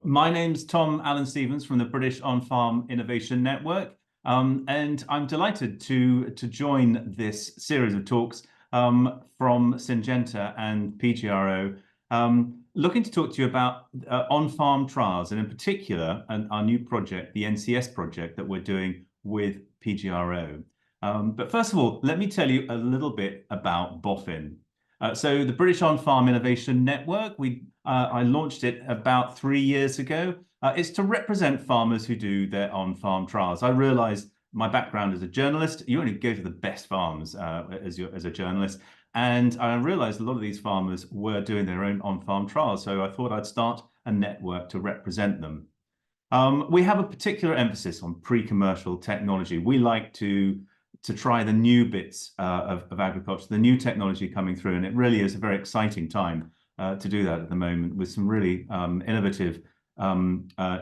My name's Tom Allen Stevens from the British On-Farm Innovation Network, and I'm delighted to join this series of talks from Syngenta and PGRO, looking to talk to you about on-farm trials, and in particular, our new project, the NCS project that we're doing with PGRO. But first of all, let me tell you a little bit about BOFIN. So the British On-Farm Innovation Network, I launched it about 3 years ago. It's to represent farmers who do their on-farm trials. I realized my background as a journalist, you only go to the best farms as a journalist. And I realized a lot of these farmers were doing their own on-farm trials. So I thought I'd start a network to represent them. We have a particular emphasis on pre-commercial technology. We like to try the new bits of agriculture, the new technology coming through. And it really is a very exciting time to do that at the moment with some really innovative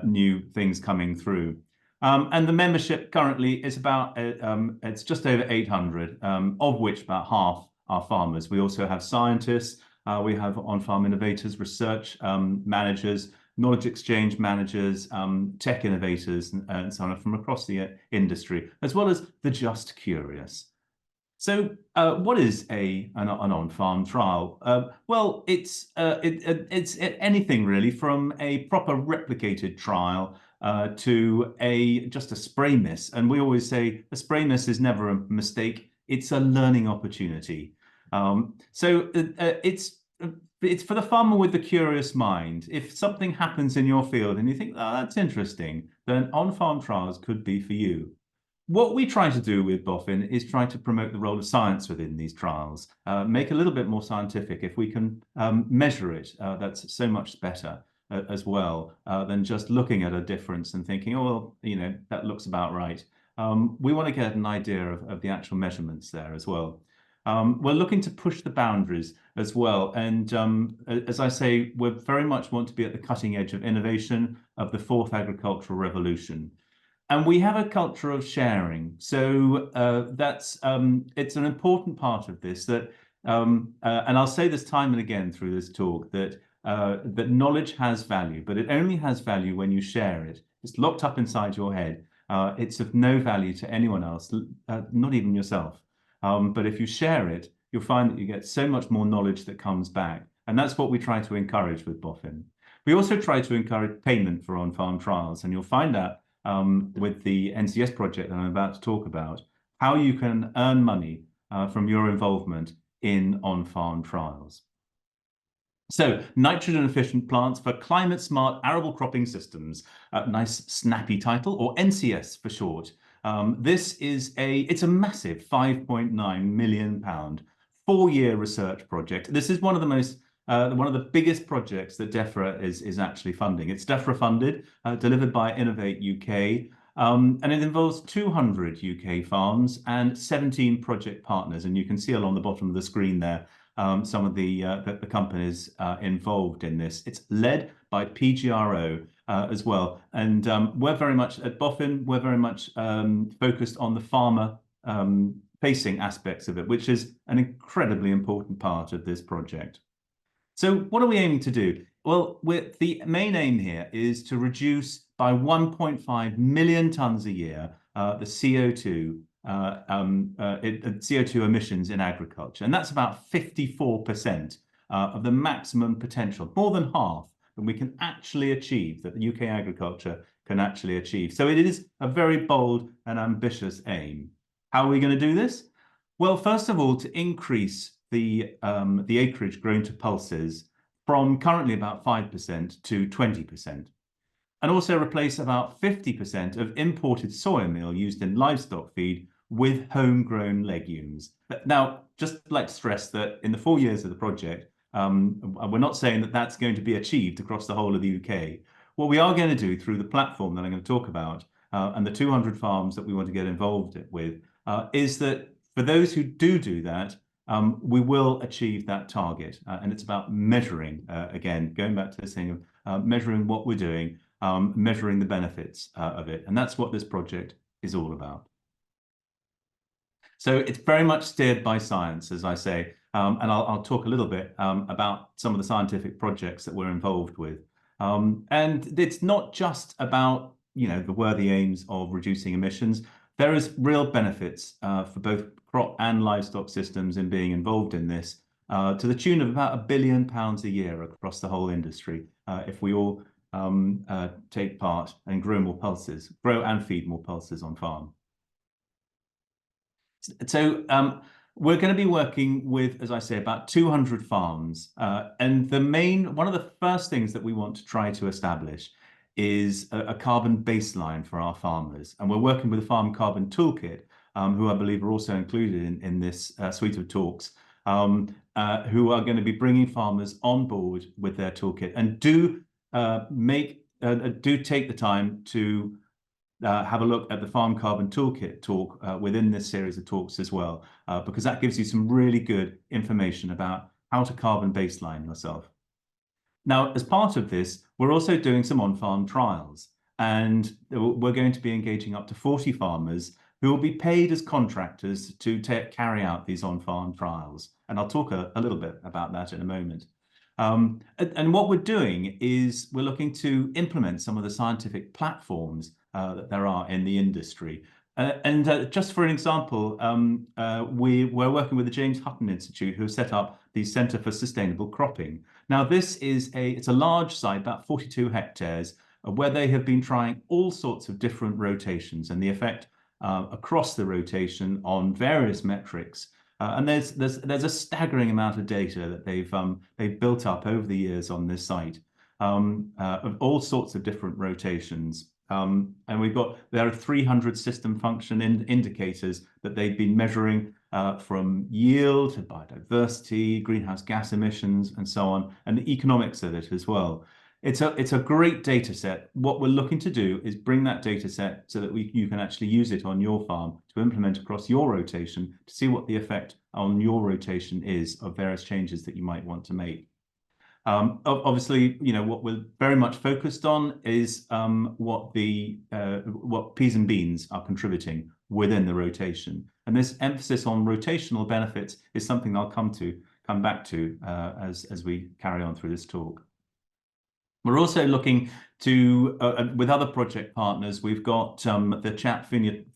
new things coming through. And the membership currently is about, it's just over 800, of which about half are farmers. We also have scientists, we have on-farm innovators, research managers, knowledge exchange managers, tech innovators, and so on from across the industry, as well as the just curious. So what is an on-farm trial? Well, it's anything really from a proper replicated trial to just a spray miss. And we always say a spray miss is never a mistake. It's a learning opportunity. It's for the farmer with the curious mind. If something happens in your field and you think, oh, that's interesting, then on-farm trials could be for you. What we try to do with BOFIN is try to promote the role of science within these trials, make a little bit more scientific. If we can measure it, that's so much better as well than just looking at a difference and thinking, oh, well, that looks about right. We want to get an idea of the actual measurements there as well. We're looking to push the boundaries as well. And as I say, we very much want to be at the cutting edge of innovation of the fourth agricultural revolution. And we have a culture of sharing. So it's an important part of this and I'll say this time and again through this talk, that knowledge has value, but it only has value when you share it. It's locked up inside your head. It's of no value to anyone else, not even yourself. But if you share it, you'll find that you get so much more knowledge that comes back. And that's what we try to encourage with BOFIN. We also try to encourage payment for on-farm trials. And you'll find out with the NCS project that I'm about to talk about, how you can earn money from your involvement in on-farm trials. So, nitrogen-efficient plants for climate-smart arable cropping systems. Nice snappy title, or NCS for short. It's a massive £5.9 million 4-year research project. This is one of the biggest projects that DEFRA is actually funding. It's DEFRA funded, delivered by Innovate UK, and it involves 200 UK farms and 17 project partners. And you can see along the bottom of the screen there some of the companies involved in this. It's led by PGRO as well. And we're very much at BOFIN, we're very much focused on the farmer facing aspects of it, which is an incredibly important part of this project. So what are we aiming to do? Well, the main aim here is to reduce by 1.5 million tonnes a year the CO2 CO2 emissions in agriculture. And that's about 54% of the maximum potential, more than half that we can actually achieve, that the UK agriculture can actually achieve. So it is a very bold and ambitious aim. How are we going to do this? Well, first of all, to increase the acreage grown to pulses from currently about 5% to 20%. And also replace about 50% of imported soya meal used in livestock feed with homegrown legumes. Now, just like to stress that in the 4 years of the project, we're not saying that that's going to be achieved across the whole of the UK. What we are going to do through the platform that I'm going to talk about and the 200 farms that we want to get involved with is that for those who do that, we will achieve that target. And it's about measuring, again, going back to this thing of measuring what we're doing, measuring the benefits of it. And that's what this project is all about. So it's very much steered by science, as I say, and I'll talk a little bit about some of the scientific projects that we're involved with. And it's not just about, the worthy aims of reducing emissions. There is real benefits for both crop and livestock systems in being involved in this, to the tune of about £1 billion a year across the whole industry, if we all take part and grow and feed more pulses on farm. So we're going to be working with, as I say, about 200 farms. And one of the first things that we want to try to establish is a carbon baseline for our farmers. And we're working with the Farm Carbon Toolkit, who I believe are also included in this suite of talks, who are going to be bringing farmers on board with their toolkit, and do take the time to have a look at the Farm Carbon Toolkit talk within this series of talks as well, because that gives you some really good information about how to carbon baseline yourself. Now, as part of this, we're also doing some on-farm trials, and we're going to be engaging up to 40 farmers who will be paid as contractors to carry out these on-farm trials. And I'll talk a little bit about that in a moment. And what we're doing is we're looking to implement some of the scientific platforms that there are in the industry. Just for an example, we're working with the James Hutton Institute, who have set up the Centre for Sustainable Cropping. Now, it's a large site, about 42 hectares, where they have been trying all sorts of different rotations and the effect across the rotation on various metrics. And there's a staggering amount of data that they've built up over the years on this site, of all sorts of different rotations. And there are 300 system function indicators that they've been measuring, from yield to biodiversity, greenhouse gas emissions, and so on, and the economics of it as well. It's a great data set. What we're looking to do is bring that data set so that you can actually use it on your farm to implement across your rotation, to see what the effect on your rotation is of various changes that you might want to make. Obviously, what we're very much focused on is what peas and beans are contributing within the rotation. And this emphasis on rotational benefits is something I'll come back to as we carry on through this talk. We're also looking to, with other project partners, we've got the Chat Plant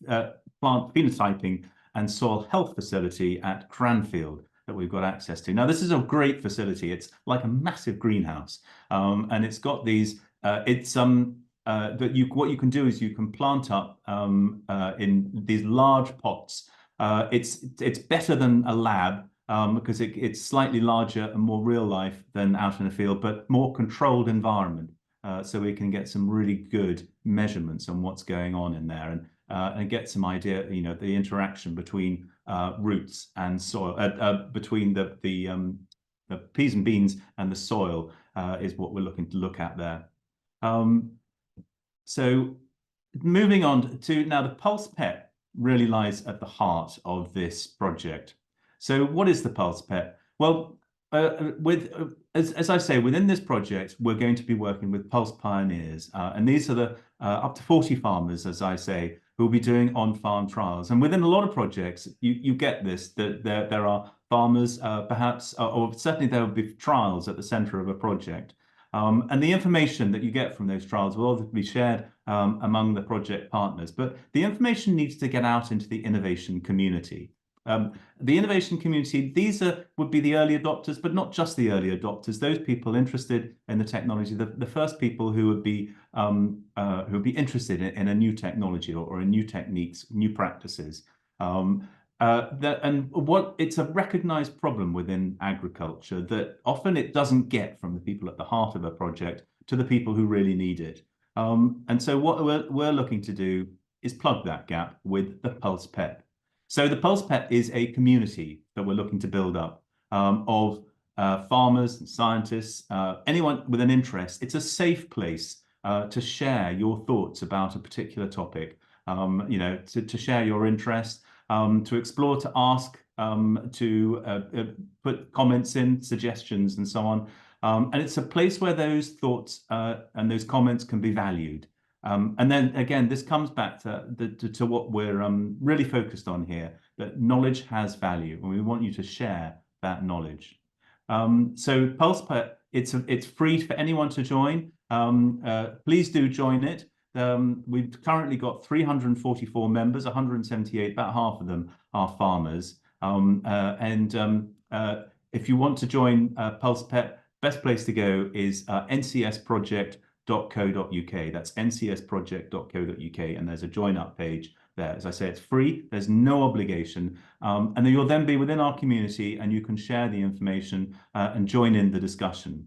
Phenotyping and Soil Health Facility at Cranfield that we've got access to. Now, this is a great facility. It's like a massive greenhouse, and it's got these. What you can do is you can plant up in these large pots. It's better than a lab, because it's slightly larger and more real life than out in the field, but more controlled environment. So we can get some really good measurements on what's going on in there, and get some idea, the interaction between roots and soil, between the peas and beans and the soil, is what we're looking to look at there. So moving on to now, the Pulse PET really lies at the heart of this project. So what is the Pulse PET? Well, as I say, within this project, we're going to be working with Pulse Pioneers, and these are the up to 40 farmers, as I say, who will be doing on-farm trials. And within a lot of projects, you get this, that there are farmers, perhaps, or certainly there will be trials at the center of a project. And the information that you get from those trials will obviously be shared among the project partners, but the information needs to get out into the innovation community. The innovation community, would be the early adopters, but not just the early adopters. Those people interested in the technology, the first people who would be interested in a new technology or in new techniques, new practices. It's a recognized problem within agriculture that often it doesn't get from the people at the heart of a project to the people who really need it. And so what we're looking to do is plug that gap with the Pulse PET. So the Pulse PET is a community that we're looking to build up, of farmers and scientists, anyone with an interest. It's a safe place to share your thoughts about a particular topic, to share your interest, to explore, to ask, to put comments in, suggestions, and so on. And it's a place where those thoughts and those comments can be valued. And then again, this comes back to what we're really focused on here, that knowledge has value, and we want you to share that knowledge. So Pulse PET, it's free for anyone to join. please do join it. We've currently got 344 members, 178, about half of them are farmers. If you want to join Pulse PEP, best place to go is ncsproject.co.uk. That's ncsproject.co.uk, and there's a join up page there. As I say, it's free, there's no obligation, and then you'll then be within our community and you can share the information and join in the discussion.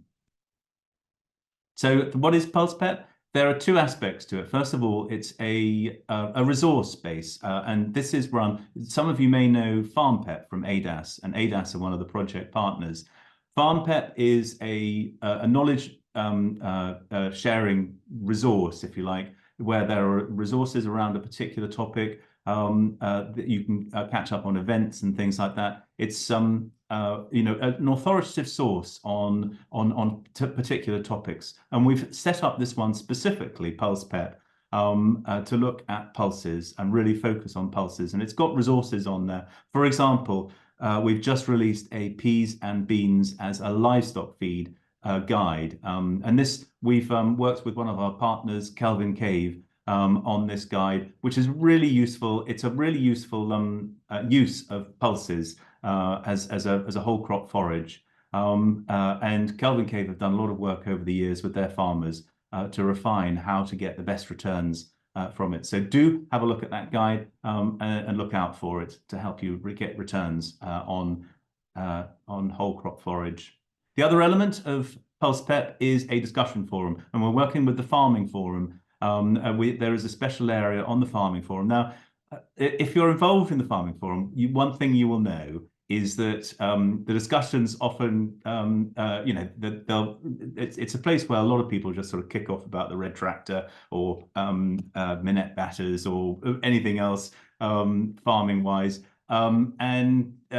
So what is Pulse PEP? There are two aspects to it. First of all, it's a resource base, and this is run, some of you may know Farm PEP from ADAS, and ADAS are one of the project partners. Farm PEP is a knowledge sharing resource, if you like, where there are resources around a particular topic that you can catch up on events and things like that. It's an authoritative source on particular topics, and we've set up this one specifically, Pulse PEP, to look at pulses and really focus on pulses, and it's got resources on there. For example, we've just released a peas and beans as a livestock feed guide, and this we've worked with one of our partners, Kelvin Cave, on this guide, which is really useful. It's a really useful use of pulses as a whole crop forage. And Kelvin Cave have done a lot of work over the years with their farmers to refine how to get the best returns from it. So do have a look at that guide and look out for it to help you get returns on whole crop forage. The other element of Pulse PEP is a discussion forum, and we're working with the Farming Forum. There is a special area on the Farming Forum. Now, if you're involved in the Farming Forum, one thing you will know is that the discussions often, it's a place where a lot of people just sort of kick off about the red tractor or minette batters or anything else farming-wise. The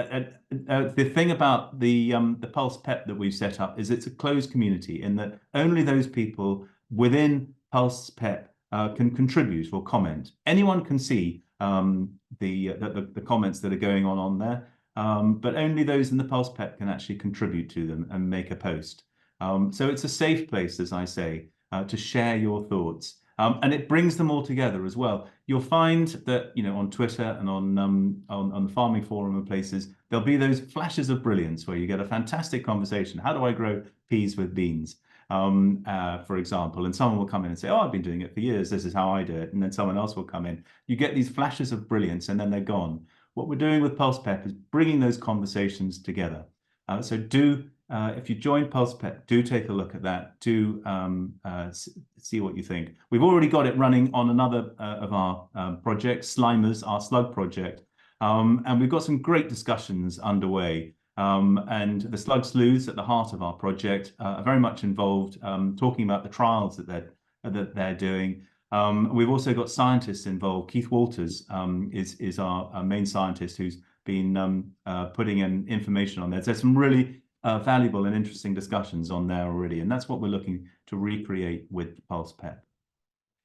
thing about the Pulse PEP that we've set up is it's a closed community in that only those people within Pulse PEP can contribute or comment. Anyone can see the comments that are going on there, but only those in the Pulse PEP can actually contribute to them and make a post. So it's a safe place, as I say, to share your thoughts. And it brings them all together as well. You'll find that, on Twitter and on the Farming Forum and places, there'll be those flashes of brilliance where you get a fantastic conversation. How do I grow peas with beans? For example, and someone will come in and say, oh, I've been doing it for years. This is how I do it. And then someone else will come in. You get these flashes of brilliance and then they're gone. What we're doing with Pulse PEP is bringing those conversations together. So if you join Pulse PEP, do take a look at that. Do see what you think. We've already got it running on another of our projects, Slimers, our slug project. And we've got some great discussions underway. And the slug sleuths at the heart of our project are very much involved, talking about the trials that they're doing. We've also got scientists involved. Keith Walters is our main scientist who's been putting in information on there. There's some really valuable and interesting discussions on there already, and that's what we're looking to recreate with Pulse PEP.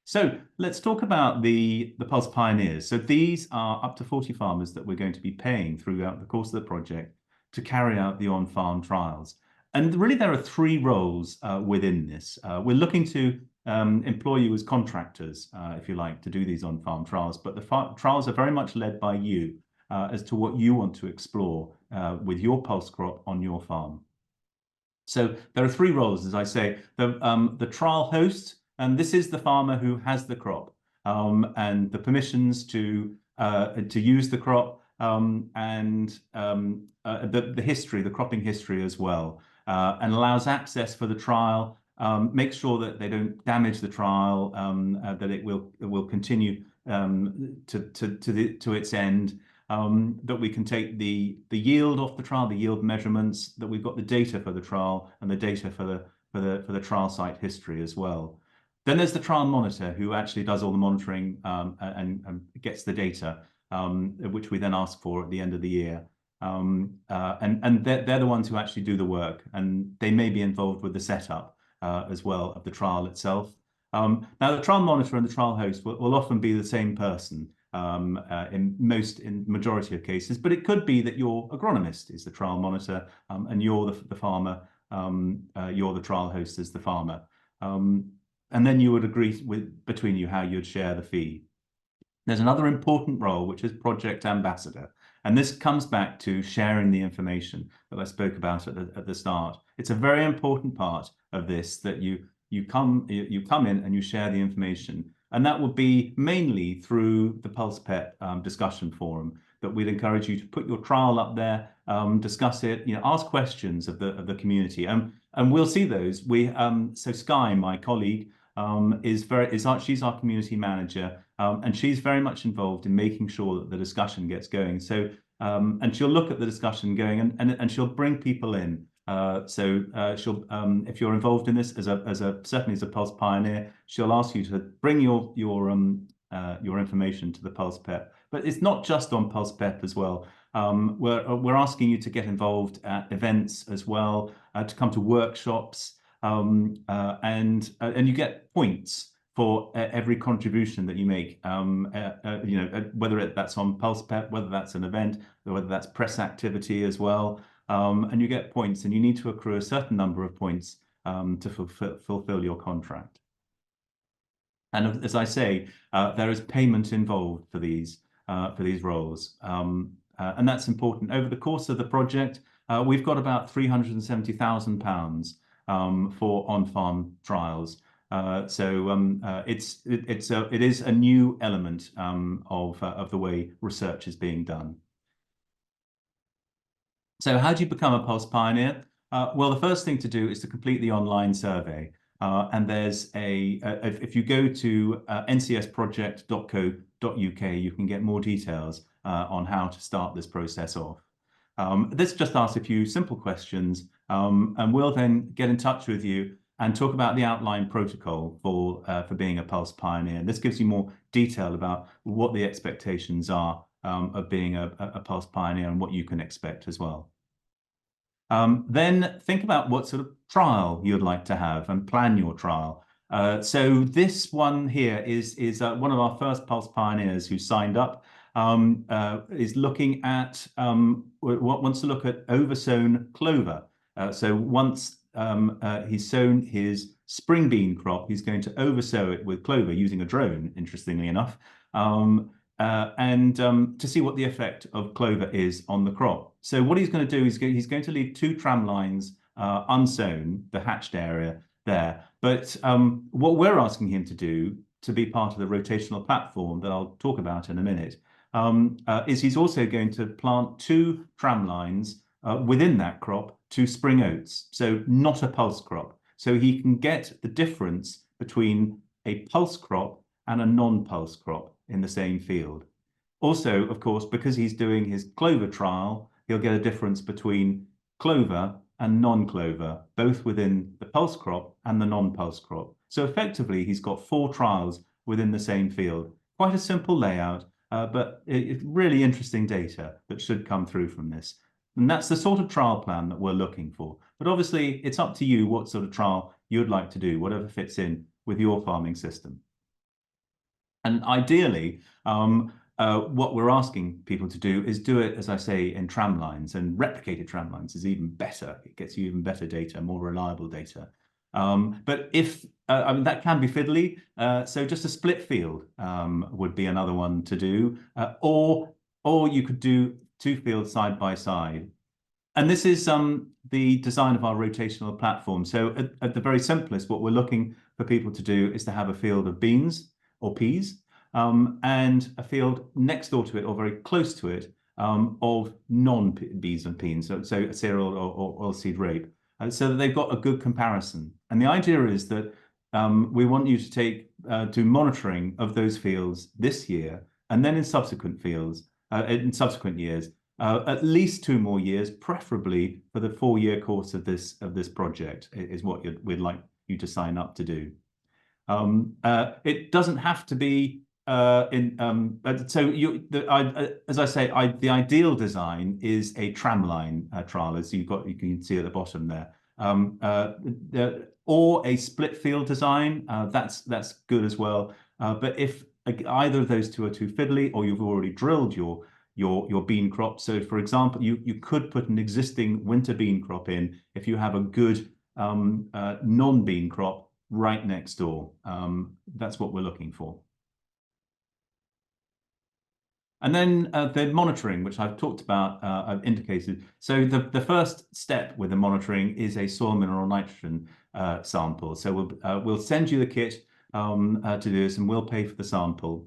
So let's talk about the Pulse Pioneers. So these are up to 40 farmers that we're going to be paying throughout the course of the project to carry out the on-farm trials. And really there are three roles within this. We're looking to employ you as contractors, if you like, to do these on-farm trials, but the trials are very much led by you as to what you want to explore with your pulse crop on your farm. So there are three roles, as I say. The trial host, and this is the farmer who has the crop and the permissions to use the crop and the history, the cropping history as well, and allows access for the trial, makes sure that they don't damage the trial, that it will continue to its end. That we can take the yield off the trial, the yield measurements, that we've got the data for the trial and the data for the trial site history as well. Then there's the trial monitor who actually does all the monitoring and gets the data, which we then ask for at the end of the year. And they're the ones who actually do the work, and they may be involved with the setup as well of the trial itself. Now, the trial monitor and the trial host will often be the same person. In majority of cases, but it could be that your agronomist is the trial monitor and you're the farmer, you're the trial host as the farmer. And then you would agree between you how you'd share the fee. There's another important role, which is project ambassador. And this comes back to sharing the information that I spoke about at the start. It's a very important part of this, that you come in and you share the information. And that would be mainly through the Pulse Pet discussion forum, that we'd encourage you to put your trial up there, discuss it, ask questions of the community. And we'll see those. So Sky, my colleague, she's our community manager, and she's very much involved in making sure that the discussion gets going. So and she'll look at the discussion going, and she'll bring people in. She'll if you're involved in this certainly as a Pulse pioneer, she'll ask you to bring your information to the Pulse Pep. But it's not just on Pulse Pep as well. We're asking you to get involved at events as well, to come to workshops, and you get points for every contribution that you make. Whether that's on Pulse Pep, whether that's an event, or whether that's press activity as well. And you get points, and you need to accrue a certain number of points to fulfill your contract. And as I say, there is payment involved for these roles, and that's important. Over the course of the project, we've got about £370,000 for on-farm trials. It is a new element of the way research is being done. So how do you become a Pulse pioneer? Well, the first thing to do is to complete the online survey. And there's if you go to ncsproject.co.uk, you can get more details on how to start this process off. This just asks a few simple questions, and we'll then get in touch with you and talk about the outline protocol for being a Pulse pioneer. This gives you more detail about what the expectations are of being a Pulse pioneer and what you can expect as well. Then think about what sort of trial you'd like to have and plan your trial. So this one here is one of our first Pulse pioneers who signed up, is looking at wants to look at oversown clover. So once he's sown his spring bean crop, he's going to oversow it with clover using a drone, interestingly enough, to see what the effect of clover is on the crop. So what he's going to do is he's going to leave 2 tram lines unsown, the hatched area there. But what we're asking him to do, to be part of the rotational platform that I'll talk about in a minute, is he's also going to plant 2 tram lines within that crop to spring oats, so not a pulse crop. So he can get the difference between a pulse crop and a non-pulse crop in the same field. Also, of course, because he's doing his clover trial, he'll get a difference between clover and non-clover, both within the pulse crop and the non-pulse crop. So effectively, he's got 4 trials within the same field. Quite a simple layout, but it's really interesting data that should come through from this. And that's the sort of trial plan that we're looking for. But obviously, it's up to you what sort of trial you'd like to do, whatever fits in with your farming system. And ideally, what we're asking people to do is do it, as I say, in tram lines, and replicated tram lines is even better. It gets you even better data, more reliable data. But if, I mean, that can be fiddly. So just a split field would be another one to do, or you could do 2 fields side by side. And this is the design of our rotational platform. So at the very simplest, what we're looking for people to do is to have a field of beans or peas, and a field next door to it or very close to it of non-beans and peas, so cereal or oilseed rape, so that they've got a good comparison. And the idea is that we want you to do monitoring of those fields this year, and then in subsequent fields, in subsequent years, at least 2 more years, preferably for the 4-year course of this project, is what we'd like you to sign up to do. It doesn't have to be as I say, the ideal design is a tramline trial, as you can see at the bottom there, or a split field design. That's good as well. But if either of those 2 are too fiddly, or you've already drilled your bean crop, so for example, you could put an existing winter bean crop in if you have a good non-bean crop right next door. That's what we're looking for. And then the monitoring, which I've talked about, I've indicated. So the first step with the monitoring is a soil mineral nitrogen sample. So we'll send you the kit to do this, and we'll pay for the sample.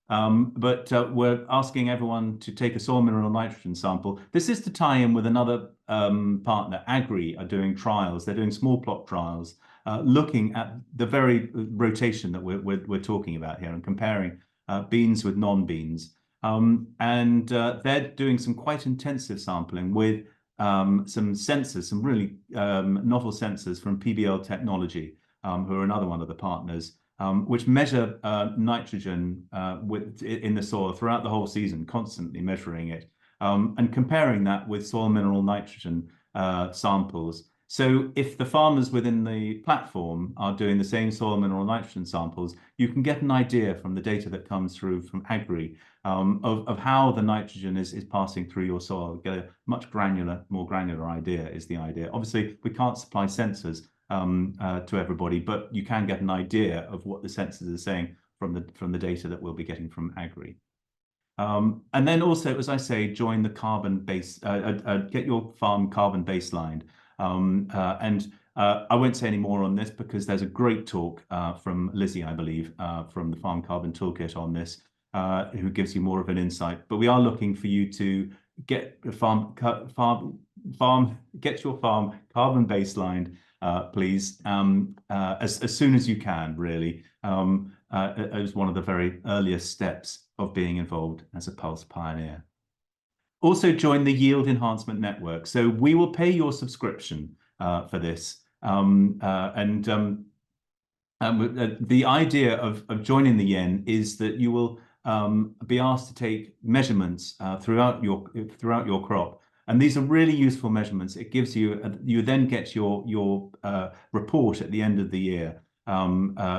But we're asking everyone to take a soil mineral nitrogen sample. This is to tie in with another partner. Agri are doing trials. They're doing small plot trials, looking at the very rotation that we're talking about here and comparing beans with non-beans. And they're doing some quite intensive sampling with some sensors, some really novel sensors from PBL Technology, who are another one of the partners, which measure nitrogen in the soil throughout the whole season, constantly measuring it, and comparing that with soil mineral nitrogen samples. So if the farmers within the platform are doing the same soil mineral nitrogen samples, you can get an idea from the data that comes through from Agri of how the nitrogen is passing through your soil. Get a much more granular idea is the idea. Obviously, we can't supply sensors to everybody, but you can get an idea of what the sensors are saying from the data that we'll be getting from Agri. And then also, as I say, join the carbon base, get your farm carbon baselined. And I won't say any more on this because there's a great talk from Lizzie, I believe, from the Farm Carbon Toolkit on this, who gives you more of an insight. But we are looking for you to get your farm carbon baselined, please, as soon as you can, really, as one of the very earliest steps of being involved as a Pulse Pioneer. Also join the Yield Enhancement Network. So we will pay your subscription for this. The idea of joining the YEN is that you will be asked to take measurements throughout your crop. And these are really useful measurements. It gives you, you then get your report at the end of the year,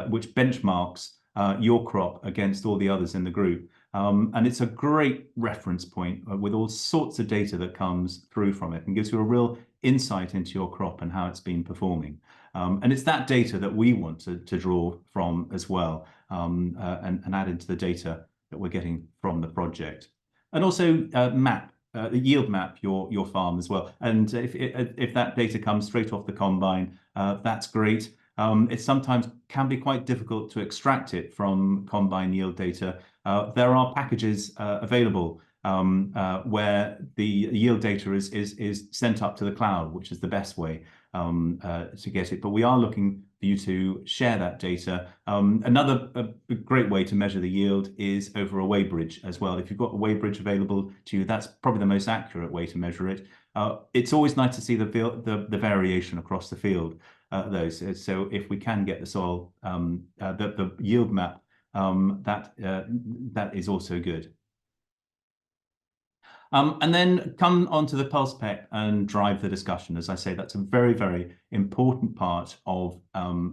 which benchmarks your crop against all the others in the group. And it's a great reference point with all sorts of data that comes through from it and gives you a real insight into your crop and how it's been performing. And it's that data that we want to draw from as well, and add into the data that we're getting from the project. And also yield map your farm as well. And if that data comes straight off the combine, that's great. It sometimes can be quite difficult to extract it from combine yield data. There are packages available where the yield data is sent up to the cloud, which is the best way to get it. But we are looking for you to share that data. Another great way to measure the yield is over a weighbridge as well. If you've got a weighbridge available to you, that's probably the most accurate way to measure it. It's always nice to see the variation across the field. So if we can get the soil, the yield map, that is also good. And then come onto the Pulse Pec and drive the discussion. As I say, that's a very, very important part of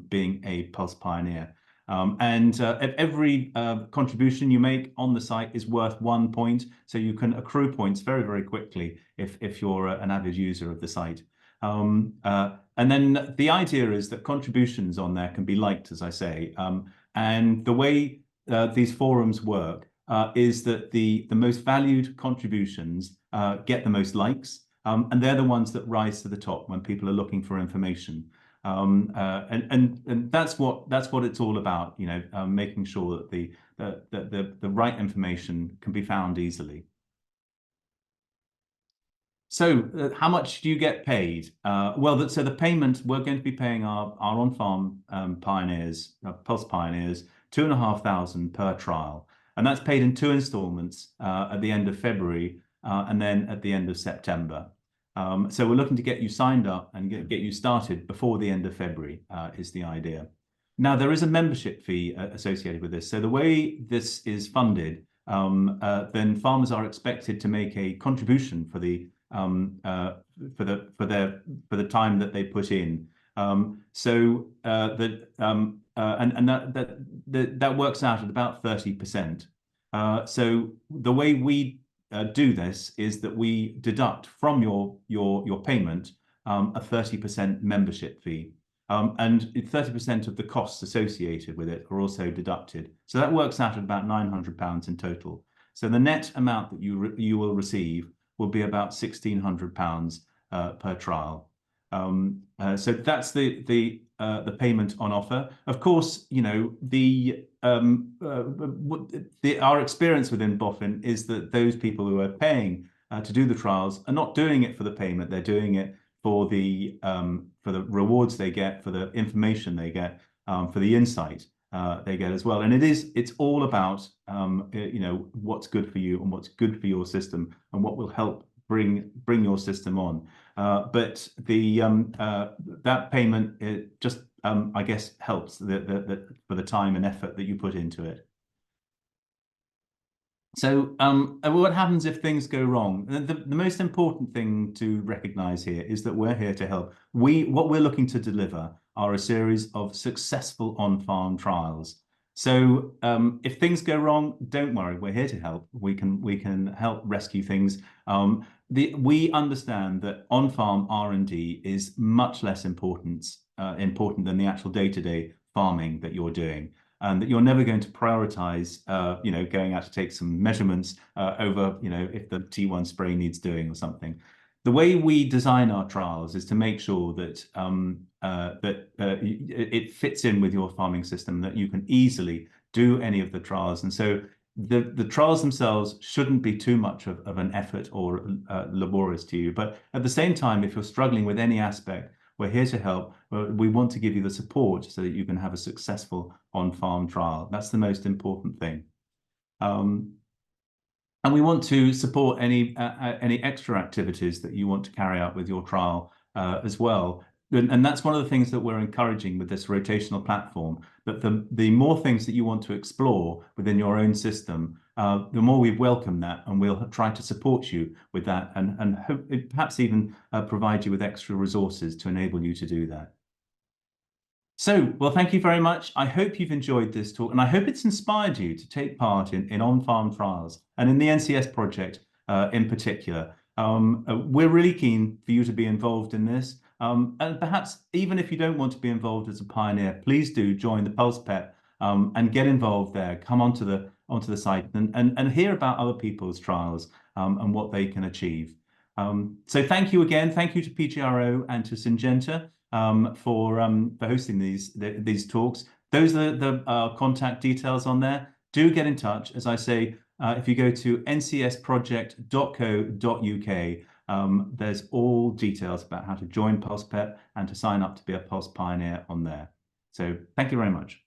being a Pulse Pioneer. Every contribution you make on the site is worth 1 point, so you can accrue points very, very quickly if you're an avid user of the site. And then the idea is that contributions on there can be liked, as I say. And the way these forums work is that the most valued contributions get the most likes, and they're the ones that rise to the top when people are looking for information. And that's what it's all about, you know, making sure that the right information can be found easily. So how much do you get paid? So the payment, we're going to be paying our on-farm pioneers, Pulse Pioneers, £2,500 per trial. And that's paid in 2 installments at the end of February and then at the end of September. So we're looking to get you signed up and get you started before the end of February is the idea. Now, there is a membership fee associated with this. So the way this is funded, then farmers are expected to make a contribution for the time that they put in. That works out at about 30%. So the way we do this is that we deduct from your payment a 30% membership fee. and 30% of the costs associated with it are also deducted. So that works out at about £900 in total. So the net amount that you will receive will be about £1,600 per trial. So that's the payment on offer. Of course, you know, our experience within Boffin is that those people who are paying to do the trials are not doing it for the payment; they're doing it for the rewards they get, for the information they get, for the insight they get as well. And it's all about you know, what's good for you and what's good for your system and what will help bring your system on. But that payment, it just I guess helps for the time and effort that you put into it. So what happens if things go wrong? The most important thing to recognize here is that we're here to help. What we're looking to deliver are a series of successful on-farm trials. So if things go wrong, don't worry, we're here to help. We can help rescue things. We understand that on-farm R&D is much less important than the actual day-to-day farming that you're doing. And that you're never going to prioritize, you know, going out to take some measurements over, you know, if the T1 spray needs doing or something. The way we design our trials is to make sure that it fits in with your farming system, that you can easily do any of the trials. And so the trials themselves shouldn't be too much of an effort or laborious to you. But at the same time, if you're struggling with any aspect, we're here to help. We want to give you the support so that you can have a successful on-farm trial. That's the most important thing. And we want to support any extra activities that you want to carry out with your trial as well. And that's one of the things that we're encouraging with this rotational platform, that the more things that you want to explore within your own system, the more we welcome that, and we'll try to support you with that, and hope, perhaps even provide you with extra resources to enable you to do that. So, well, thank you very much. I hope you've enjoyed this talk, and I hope it's inspired you to take part in on-farm trials and in the NCS project in particular. We're really keen for you to be involved in this. And perhaps even if you don't want to be involved as a pioneer, please do join the Pulse Pet and get involved there. Come onto the site and hear about other people's trials and what they can achieve. So thank you again. Thank you to PGRO and to Syngenta for hosting these talks. Those are the contact details on there. Do get in touch. As I say, if you go to ncsproject.co.uk, there's all details about how to join Pulse Pet and to sign up to be a Pulse Pioneer on there. So thank you very much.